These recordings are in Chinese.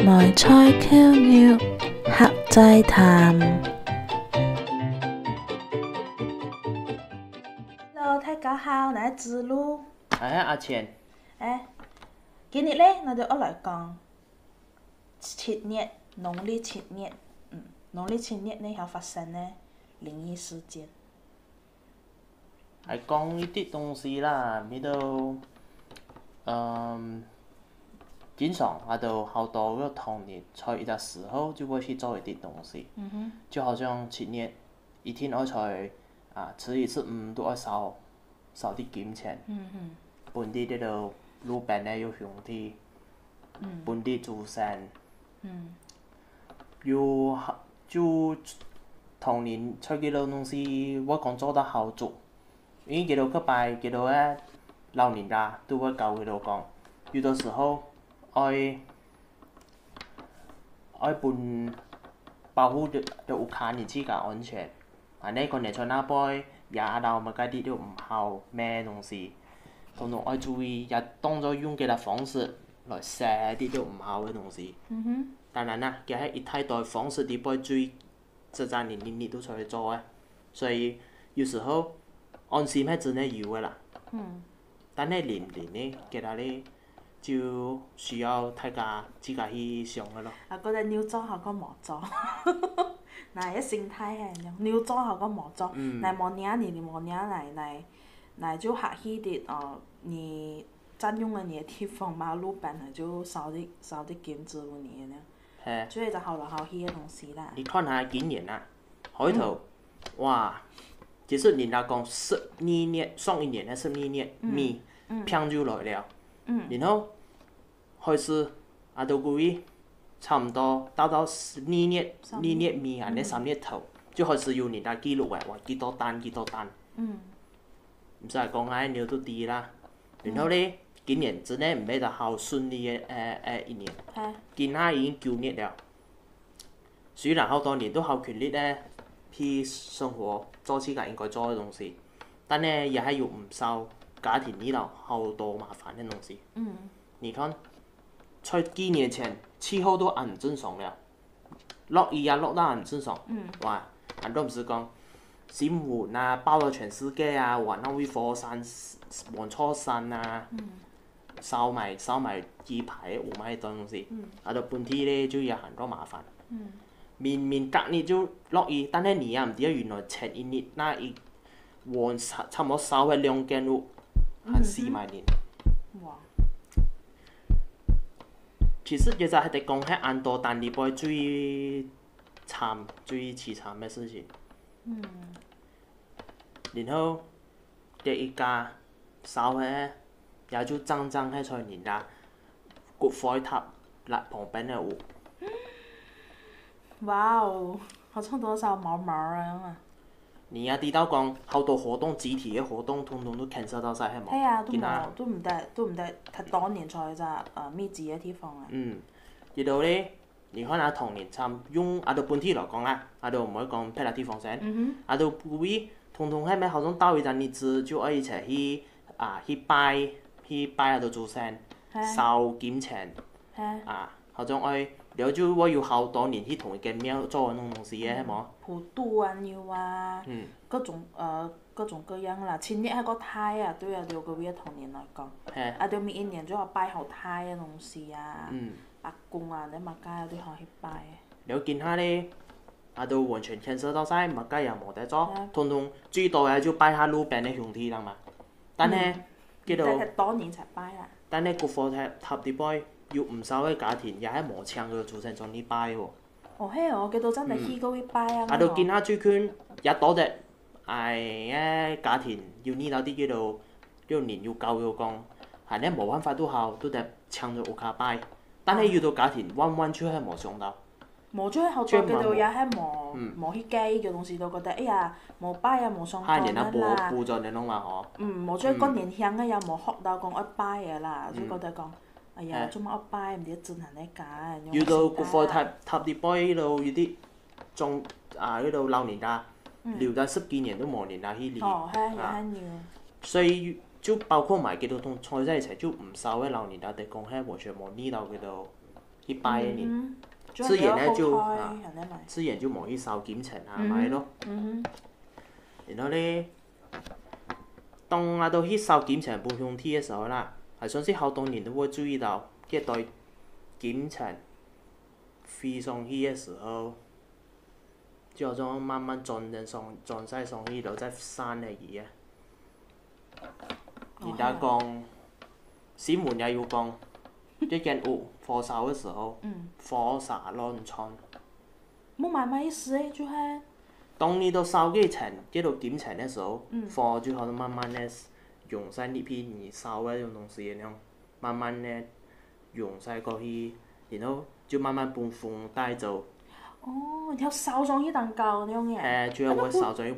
來菜 Q 要客際談。Hello，大家好，我係子路。阿錢。今日咧，我哋嚟講7月，農曆7月。農曆7月呢有發生呢靈異事件。係講呢啲東西啦，呢度經常喺度好多個童年在一個時候就會去做一啲東西，就好像7月一天我才吃一次都要燒啲金錢，本地呢度路邊呢有兄弟，本地祖先，有就童年出幾多東西，我講做得好足。因為幾多去拜幾多個老人家都會教幾多講，有的時候愛本保護着屋企人自己安全，你個年在那邊也到乜嗰啲都唔好咩東西，同埋愛注意也當作用幾多方式來寫啲都唔好嘅東西。當然啦，佢係一太多方式啲幫注意，這陣年都出去做嘅，所以有時候。安心係真係有嘅啦，但係年呢，其他呢就需要大家自己去想嘅咯。覺得你要做下個冇做，嗱，一心態係咁，你要做下個冇做，嗱冇年你冇年嚟就客氣啲你佔用了你的地方嘛，路邊佢就燒啲金子畀你呢，所以就好來好去嘅東西啦。你看下今年啊，開頭哇！其實人家講12月，上一年係12月米平就來了，然後開始到個月差唔多到2月米啊，呢3月頭就開始有人家記錄嘅，話幾多單，唔使講唉，你都知啦。然後呢，今年真係唔係就好順利嘅一年，今下已經9月了，雖然好多年都好權力咧。去生活做自己應該做嘅東西，但呢也係有唔少家庭遇到好多麻煩嘅東西。你看，在幾年前氣候都很正常了，落雨啊落得很正常。哇，人都唔是講新聞啊報到全世界啊，話那位火山黃楚山啊，燒埋雞排有埋啲東西，到本地呢就有很多麻煩。明明隔年就落雨，但係你也唔知原來前一年那一黃差唔多燒咗2間屋，係4萬年。哇！其實其實係哋講係安多但你會最慘嘅事情。然後第一家燒嘅也就爭喺在人家骨灰塔旁邊嘅屋。哇哦，好像多少毛啊！你也知道講好多活動，集體嘅活動，通通都 cancel 到晒，係冇？係啊，都唔得，太多年在咋密集嘅地方啊。呢度呢，你看下童年參用到本地嚟講啦，到唔可以講別個地方先。到故意通通係咪好像到一陣日子就可以一齊去拜到祖先，燒金錢，好像了就我有好多年去同一間廟做嗰種東西嘅，係冇？普渡啊，要啊，各種各樣啦。前年係個胎啊，都有6個月童年嚟講。到每一年都有拜後胎嘅東西啊，阿公啊，你物家都可以去拜嘅。了見下呢，到完全 cancel 到晒，物家又冇得做，通通最多嘅就拜下路邊嘅兄弟啦嘛。但係叫做多年才拜啦。但係骨灰塔啲拜。有唔少嘅家庭也係冇請佢祖先上去拜喎。我記到真係去過去拜啊！到見下最近也多隻家庭要呢度啲叫年要舊要講，係呢冇辦法都好，都得請咗屋企拜。但係遇到家庭彎出係冇上到。冇出去後座記到也係冇去記嘅東西，都覺得哎呀冇拜啊冇上到啦。補咗你弄嘛嗬？冇出去過年鄉嘅又冇學到講一拜嘅啦，就覺得講。哎呀，做乜一拜唔知進行啲假？遇到骨灰塔啲拜呢度有啲仲呢度老年家留咗10幾年都冇人去理。所以就包括埋幾多同菜在一齊，就唔少嘅老年家哋講係完全冇理到佢度去拜嘅年，自然咧自然就冇去燒金錢啊買咯。然後咧，當到去燒金錢搬上天嘅時候啦，係算是好多年都會注意到，一袋金錢飛上去嘅時候，就好像慢慢轉曬上去，就在山嚟嘅。人家講，師門也要講，一間屋火燒嘅時候，火灑亂竄。冇乜意思誒，就係。當你都燒幾層，幾到金錢嘅時候，火就好像慢慢咧用曬呢批你燒嘅種東西咁樣，慢慢咧用曬過去，然後就慢慢被風帶走。哦，條燒上去蛋糕咁樣嘅。主要會燒上去，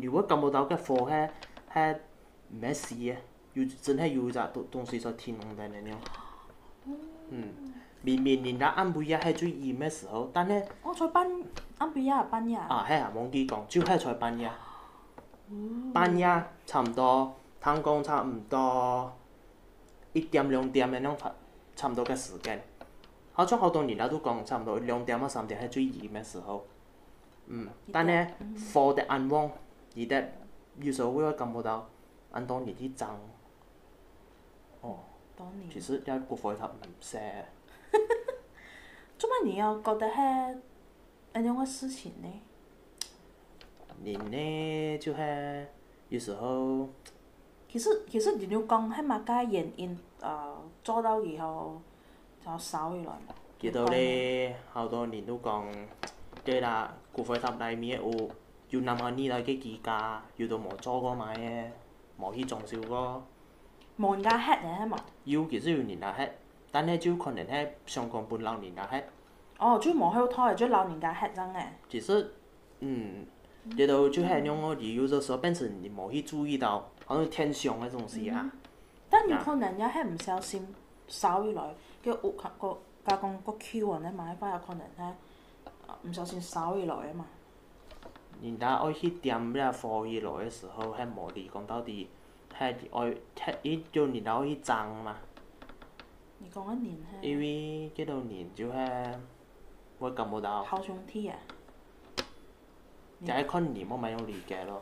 如果感覺到嘅火係唔係死嘅，真係有隻東西在天空度咁樣。明明人家暗暝夜係最熱嘅時候，但係在暗暝夜半夜。係啊，忘記講，就係在半夜。半夜差唔多，聽講差唔多1點2點咁樣差唔多嘅時間。好像好多年啦都講差唔多2點啊3點係最熱嘅時候。但係火的暗旺，而且有時候會感覺到按當年啲爭。其實一個火頭唔識。做乜你又覺得係咁樣嘅事情呢？人呢就係有時候。其實你要講係乜嘅原因做到以後就燒起來嘛？記到咧，好多年都講，即係啦，個火頭裏面要諗下呢度嘅幾價，要到冇做過買嘅，冇去裝修過。冇人家吃嘅係嘛？要其實要人家吃，但係就可能係上港半老人家吃。就冇好拖，就老人家吃真嘅。其實，呢度就係咁我哋有的時候變成你冇去注意到，好像天上嘅東西啊。但有可能也係唔小心燒起來，叫屋個加工個 Q 呢買翻有可能係唔小心燒起來啊嘛。人家愛去點呢火起來嘅時候，係冇理講到底。係愛叫人家去爭嘛。你講緊年係？因為幾多年就係我感覺到。好上天啊！就係看你冇乜樣理解咯。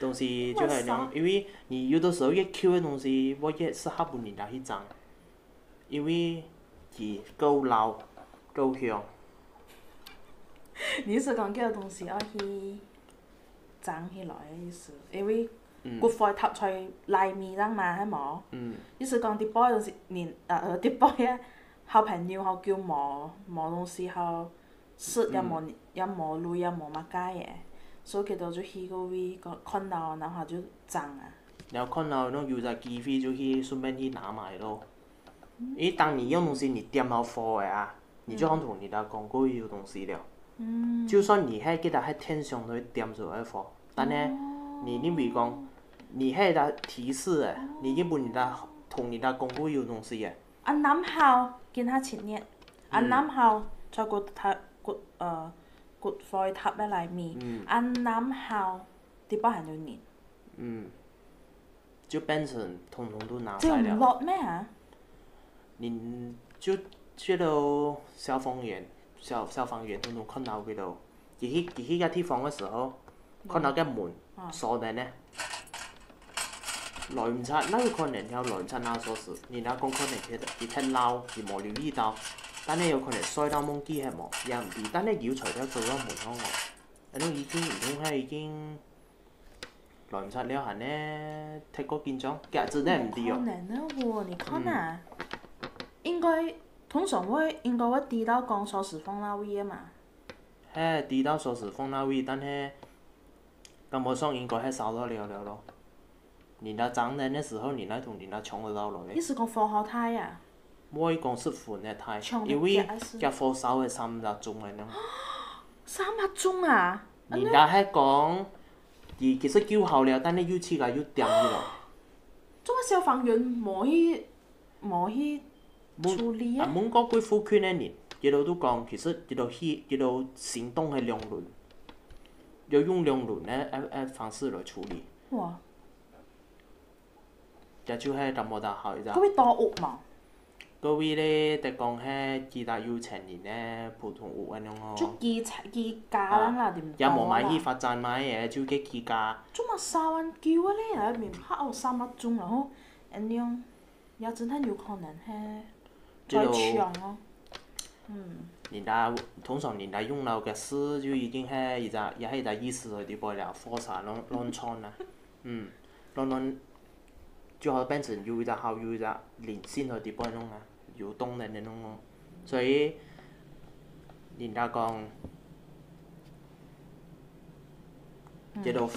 東西就係咁，因為你有的時候越 Q 嘅東西，我越適合人家去爭，因為佢夠老夠香。你是講叫東西要去爭起來嘅意思，因為。骨灰塔在內面啷嘛，係冇？意思講啲 boy 就是啲 boy 啊，好朋友好叫冇東西好食，又冇累又冇乜解嘅，所以佢哋就去嗰位看到，然後就爭啊。然後看到那種有隻機會就去順便去拿買咯。因為當你用東西你點好火嘅啊，你就好同人家講過有東西了。就算你係記得喺天上都點咗個火，但係你未講。你係個提示誒，你已經同人家講過有東西嘅。南校見下前日，南校在骨灰塔嘅裏面，南校啲包含要年。就變成統統都拿曬了。就唔落咩啊？你就去到消防員統統看到佢度，佢去個地方嘅時候，看到個門鎖定咧。來唔切，那有可能有來唔切那鎖匙，人家講可能佢睇漏而冇留意到，但係有可能摔到懵機係冇，也唔知，但係要除咗做咗門口外，嗰種已經來唔切了係呢，踢過見咗，夾子都係唔知哦。可能啊喎，你看啊，應該通常應該會跌到講鎖匙放那位啊嘛。係跌到鎖匙放那位，但係感覺上應該係燒到了咯。人家爭人嘅時候，人家同人家搶得到落嚟。你是講火候太啊？唔可以講失款嘅太，因為夾火燒係30鐘嘅咯。30鐘啊？人家係講，其實救好了，但係要次個要點去咯。做乜消防員冇去處理啊？蒙古貴婦圈嘅人，佢哋都講，其實佢哋行動係兩輪，要用兩輪嘅方式來處理。哇！就係咁冇得好啫。嗰邊多屋嘛？各位咧，得講迄其他有錢人咧，普通有安樣哦。就機家人啦，點也無買去發展買嘅，就嘅機家。做乜3萬9啊咧？喺面拍我3粒鐘，然後安樣，也真係有可能係再搶咯。人家通常人家用到嘅事就已經係一個意思嚟啲了，火沙亂竄啦。亂就好變成有一個好有一個連線嚟啲嗰種啊，有動能嗰種咯。所以人家講，叫做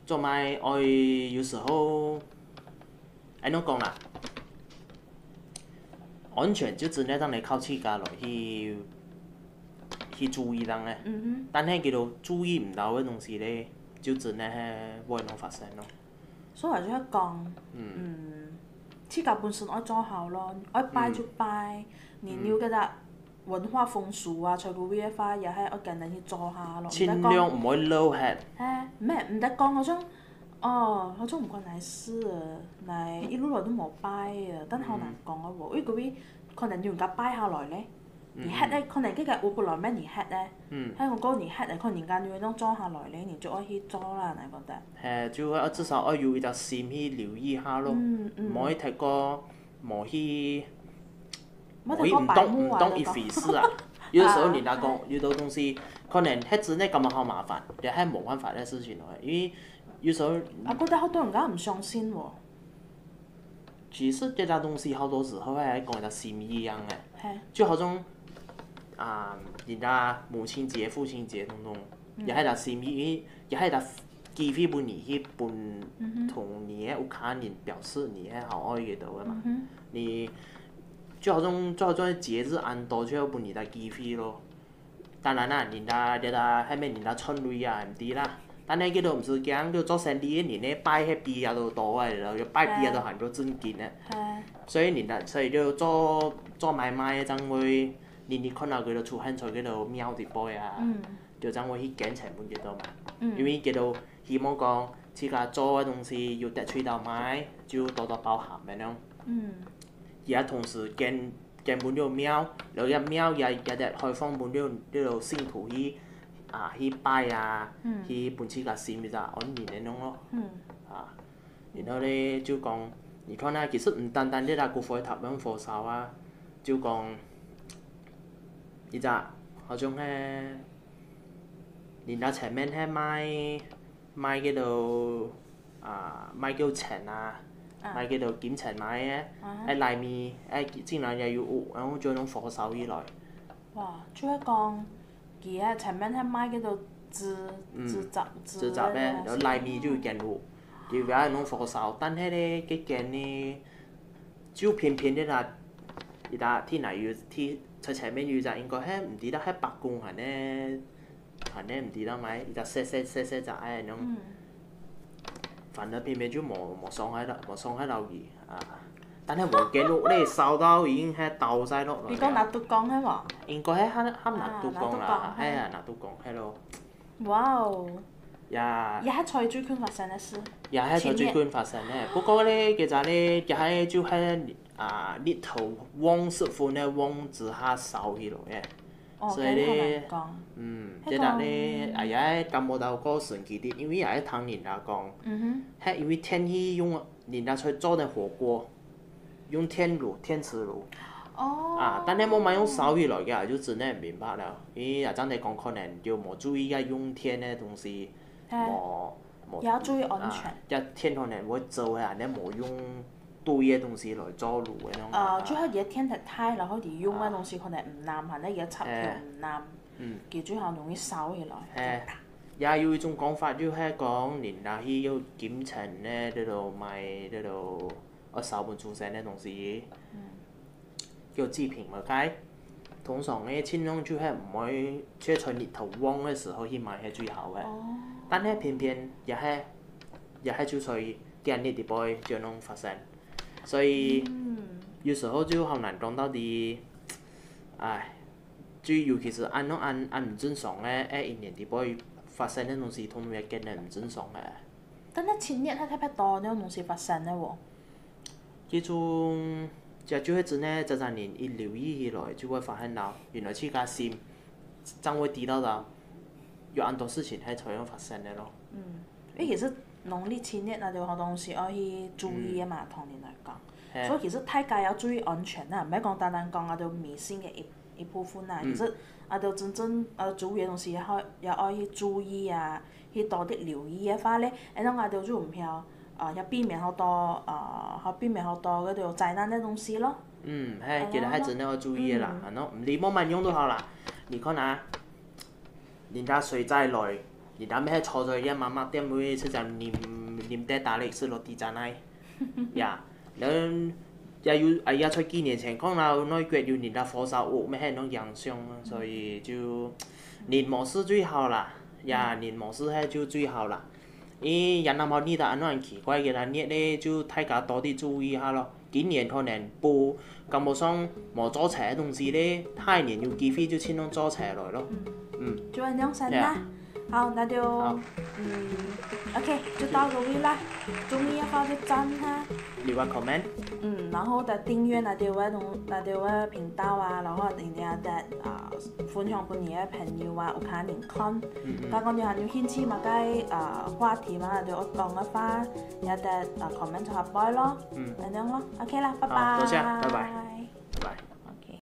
做埋我有時候，安怎講啦？安全就真係當你靠自家來去注意當咧，但係叫做注意唔到嘅東西咧，就真係會能發生咯。所以就係講，自家本身愛做好咯，愛拜就拜，然後嗰隻文化風俗啊，隨個 VFI 也係愛盡量去做下咯。盡量唔可以漏hết。唔得講嗰種，嗰種唔關你事啊，嚟一路來都冇拜啊，真好難講啊喎，因為嗰邊可能人家拜下來咧。你黑咧，可能嗰個我本來咩你黑咧，喺我講你黑嚟，可能人家要當做下來咧，你就愛去做啦，你覺得？就至少愛有一個心去留意下咯，唔可以太過冇去唔當一回事啊。有時候人家講遇到東西，可能係真係咁好麻煩，又係冇辦法嘅事情嚟，因為有時候。我覺得好多人家唔相信喎。其實這個東西好多時候係講一個心意一樣嘅，就好像。人家母親節、父親節種種，也係個心意，也係個機會俾你去伴同你嘅屋企人表示你係好愛佢度嘅嘛。你就好像節日安到就要俾你個機會咯。當然啦，人家係咪人家春類啊唔知啦，但係佢都唔是講叫做生意嘅人咧拜迄幣也都多嘅，然後拜幣也都行到真緊嘅。所以就做買賣嘅陣會。你看到佢度出現在佢度廟啲杯啊，就將會去減成本幾多嘛。因為佢度希望講自家做嘅東西要得出到賣，就多多包涵咁樣。而家同時減本咗廟，然後一廟也得開放本咗呢度信徒去拜啊，去本自家心就安然咁樣咯。然後咧就講，你看啦，其實唔單單呢個火塔咁火燒啊，就講。依隻好像係人家前面係賣嗰度賣叫錢啊，賣嗰度檢錢買嘅，喺裡面竟然又要烏，然後將種火燒起來。哇！即係講，佢喺前面係賣嗰度紙紮咧，然後裡面就要見烏，要有種火燒，但係咧嗰件呢，就偏偏呢個依個天嚟要天。在前面有隻應該係唔知得係白宮係呢唔知得咪，依隻細隻誒種，反正偏偏就冇送喺度去啊！但係冇見到咧燒到已經係倒曬落來。你講拿督講係喎？應該係喊拿督講啦，係啊拿督講係咯。哇哦！呀！也係在最近發生嘅事。也係在最近發生嘅，不過咧其實咧也係就係。日頭旺師傅咧旺之下燒起來嘅，所以咧，即係咧，也感覺到個神奇啲，因為也係聽人家講，係因為天氣用人家去做啲火鍋，用天磁爐，但係冇買用燒起來嘅，就真係唔明白啦。因為也真係講可能就冇注意嘅用天嘅東西，也要注意安全。一天可能會做嘅，你冇用。對嘅東西來做爐嘅種。最後嘢天氣太，然後你用嘅東西可能唔啱，係咧嘢插條唔啱，佢最後容易燒起來。也有一種講法，就係講人家去要檢查咧，呢度賣呢度燒本出身嘅東西，叫製品咪解。通常咧，盡量就係唔可以，即係在日頭旺嘅時候去買係最好嘅。但係偏偏也係就在今日啲杯就能發生。所以有時候就好難講到底，最尤其是按唔正常嘅，一年啲杯發生嘅東西，通常係見得唔正常嘅。但係前日係特別多呢種東西發生嘅喎。嗰種就會真呢，這年一留意起來，就會發現到原來自家心真會知道到有很多事情係這樣發生的咯。因為其實農曆新年那就好多東西要去注意啊嘛，同年來講。所以其實大家要注意安全啊，唔係講單單講啊，就迷信嘅一部分啊。其實啊，就真正注意嘅東西要去注意啊，去多啲留意嘅話咧，咁啊就就唔要要避免好多避免好多嗰條災難嘅東西咯。係，其實係真係要注意嘅啦，係咯，你冇乜用都好啦。你看啊，人家水災來，人家咩錯在一媽媽點會出就念得打力是落地震嚟，呀，你要在幾年前講到內國有人家火燒屋咩係種影響啊，所以就年冇事最好啦，呀，年冇事係就最好啦。人那麼呢度安怎奇怪嘅啦，呢咧就大家多啲注意下咯。今年可能報感覺上冇做齊嘅東西咧，下一年有機會就請攏做齊來咯。就咁樣先啦。好，那就OK， 就到這裡啦。祝你好啲讚哈。留個 comment。然後就訂閱那條嘅頻道啊，然後人哋就分享俾你嘅朋友啊，有睇人看。如果你係有興趣嘛嘅話題嘛，就講嘅話，有得comment 下擺咯，咁樣咯。OK 啦，拜拜。好，多謝，拜拜。